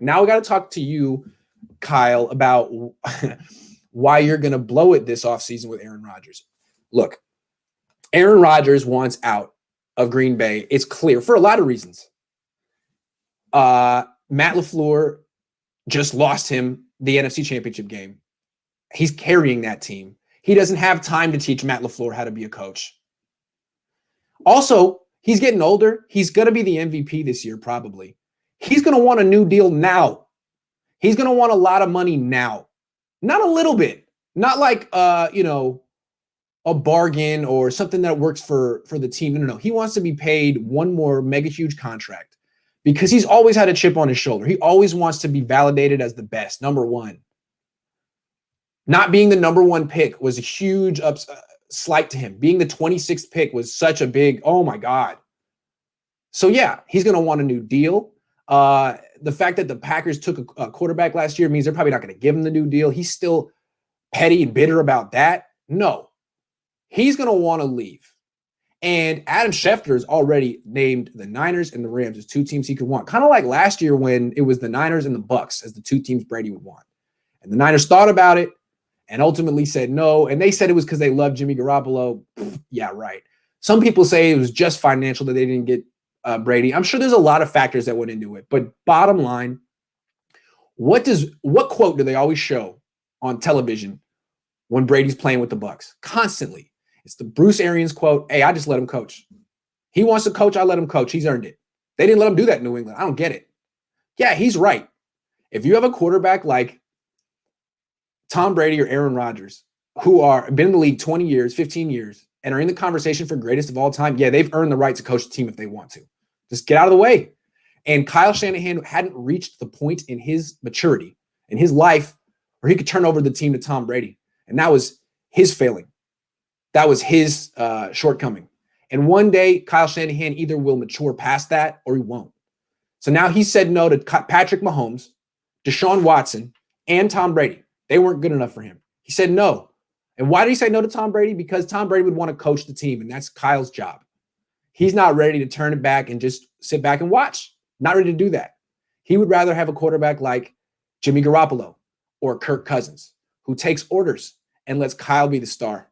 now we got to talk to you, Kyle, about why you're going to blow it this offseason with Aaron Rodgers. Look, Aaron Rodgers wants out of Green Bay. It's clear for a lot of reasons. Matt LaFleur just lost him the NFC Championship game. He's carrying that team. He doesn't have time to teach Matt LaFleur how to be a coach. Also, he's getting older. He's going to be the MVP this year, probably. He's going to want a new deal now. He's going to want a lot of money now. Not a little bit. Not like, a bargain or something that works for the team. No. He wants to be paid one more mega huge contract because he's always had a chip on his shoulder. He always wants to be validated as the best, number one. Not being the number one pick was a huge slight to him. Being the 26th pick was such a big, oh my God. So yeah, he's going to want a new deal. The fact that the Packers took a quarterback last year means they're probably not going to give him the new deal. He's still petty and bitter about that. No, he's going to want to leave. And Adam Schefter has already named the Niners and the Rams as two teams he could want. Kind of like last year when it was the Niners and the Bucks as the two teams Brady would want. And the Niners thought about it and ultimately said no. And they said it was because they loved Jimmy Garoppolo. Yeah, right. Some people say it was just financial that they didn't get Brady. I'm sure there's a lot of factors that went into it. But bottom line, what quote do they always show on television when Brady's playing with the Bucks? Constantly. It's the Bruce Arians quote, hey, I just let him coach. He wants to coach, I let him coach. He's earned it. They didn't let him do that in New England. I don't get it. Yeah, he's right. If you have a quarterback like Tom Brady or Aaron Rodgers, who are been in the league 20 years, 15 years, and are in the conversation for greatest of all time, yeah, they've earned the right to coach the team if they want to. Just get out of the way. And Kyle Shanahan hadn't reached the point in his maturity, in his life, where he could turn over the team to Tom Brady. And that was his failing. That was his shortcoming. And one day, Kyle Shanahan either will mature past that or he won't. So now he said no to Patrick Mahomes, Deshaun Watson, and Tom Brady. They weren't good enough for him. He said no. And why did he say no to Tom Brady? Because Tom Brady would want to coach the team, and that's Kyle's job. He's not ready to turn it back and just sit back and watch. Not ready to do that. He would rather have a quarterback like Jimmy Garoppolo or Kirk Cousins, who takes orders and lets Kyle be the star.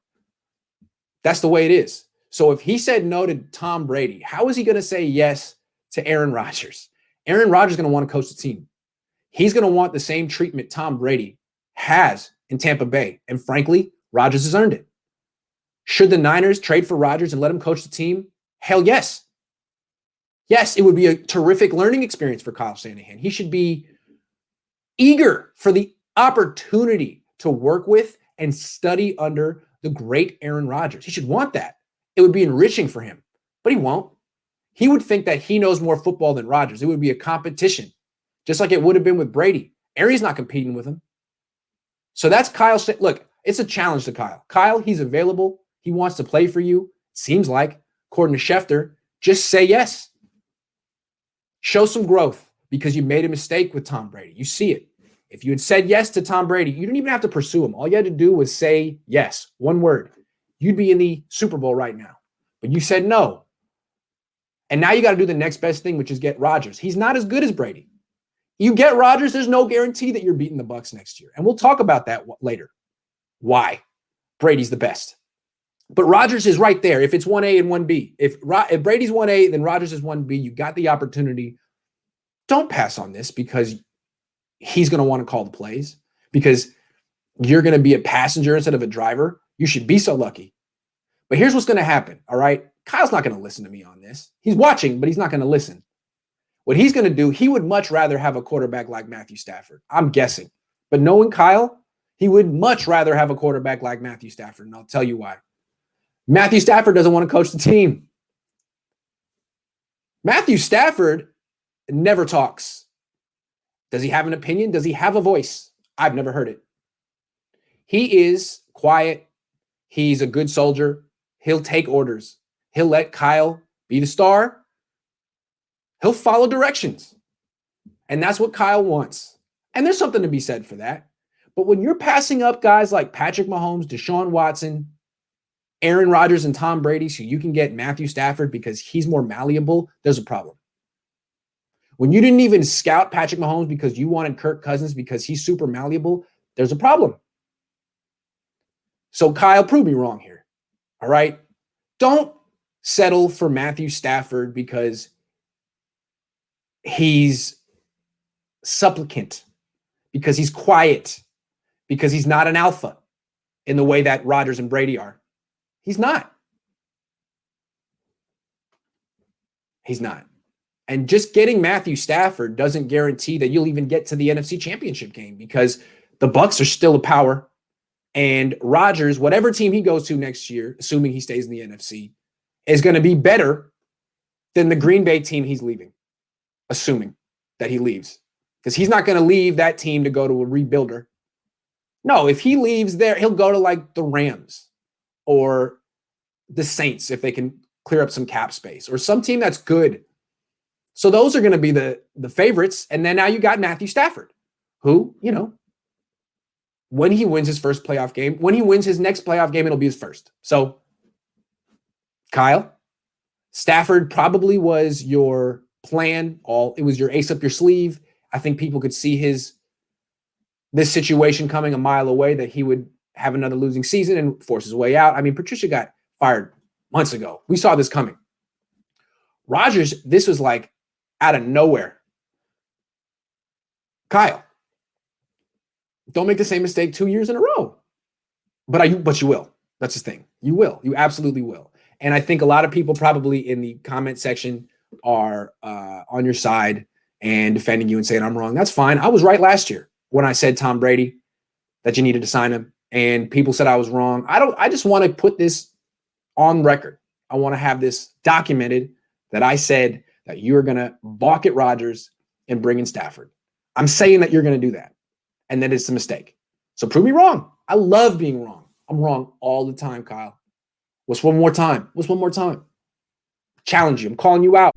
That's the way it is. So if he said no to Tom Brady, how is he going to say yes to Aaron Rodgers? Aaron Rodgers is going to want to coach the team. He's going to want the same treatment Tom Brady has in Tampa Bay. And frankly, Rodgers has earned it. Should the Niners trade for Rodgers and let him coach the team? Hell yes. Yes, it would be a terrific learning experience for Kyle Shanahan. He should be eager for the opportunity to work with and study under the great Aaron Rodgers. He should want that. It would be enriching for him, but he won't. He would think that he knows more football than Rodgers. It would be a competition, just like it would have been with Brady. Aaron's not competing with him. So that's Kyle. Look, it's a challenge to Kyle. Kyle, he's available. He wants to play for you. Seems like, according to Schefter, just say yes. Show some growth because you made a mistake with Tom Brady. You see it. If you had said yes to Tom Brady, you didn't even have to pursue him. All you had to do was say yes, one word. You'd be in the Super Bowl right now. But you said no. And now you got to do the next best thing, which is get Rodgers. He's not as good as Brady. You get Rodgers, there's no guarantee that you're beating the Bucs next year. And we'll talk about that later. Why? Brady's the best. But Rodgers is right there. If it's 1A and 1B. If Brady's 1A, then Rodgers is 1B. You got the opportunity. Don't pass on this because he's going to want to call the plays, because you're going to be a passenger instead of a driver. You should be so lucky. But here's what's going to happen, all right? Kyle's not going to listen to me on this. He's watching, but he's not going to listen. What he's going to do, he would much rather have a quarterback like Matthew Stafford. I'm guessing. But knowing Kyle, he would much rather have a quarterback like Matthew Stafford, and I'll tell you why. Matthew Stafford doesn't want to coach the team. Matthew Stafford never talks. Does he have an opinion? Does he have a voice? I've never heard it. He is quiet. He's a good soldier. He'll take orders. He'll let Kyle be the star. He'll follow directions. And that's what Kyle wants. And there's something to be said for that. But when you're passing up guys like Patrick Mahomes, Deshaun Watson, Aaron Rodgers, and Tom Brady so you can get Matthew Stafford because he's more malleable, there's a problem. When you didn't even scout Patrick Mahomes because you wanted Kirk Cousins because he's super malleable, there's a problem. So Kyle, prove me wrong here. All right? Don't settle for Matthew Stafford because he's supplicant, because he's quiet, because he's not an alpha in the way that Rodgers and Brady are. He's not. He's not. And just getting Matthew Stafford doesn't guarantee that you'll even get to the NFC Championship game, because the Bucs are still a power. And Rodgers, whatever team he goes to next year, assuming he stays in the NFC, is going to be better than the Green Bay team he's leaving, assuming that he leaves. Because he's not going to leave that team to go to a rebuilder. No, if he leaves there, he'll go to like the Rams or the Saints if they can clear up some cap space, or some team that's good. So those are going to be the favorites. And then now you got Matthew Stafford, who, you know, when he wins his first playoff game, when he wins his next playoff game, it'll be his first. So, Kyle, Stafford probably was your plan. It was your ace up your sleeve. I think people could see this situation coming a mile away, that he would have another losing season and force his way out. I mean, Patricia got fired months ago. We saw this coming. Rodgers, this was like out of nowhere. Kyle, don't make the same mistake 2 years in a row. But you will. That's the thing. You will. You absolutely will. And I think a lot of people probably in the comment section are on your side and defending you and saying I'm wrong. That's fine. I was right last year when I said Tom Brady that you needed to sign him, and people said I was wrong. I just want to put this on record. I want to have this documented that I said that you're going to balk at Rodgers and bring in Stafford. I'm saying that you're going to do that, and that it's a mistake. So prove me wrong. I love being wrong. I'm wrong all the time, Kyle. What's one more time? Challenge you. I'm calling you out.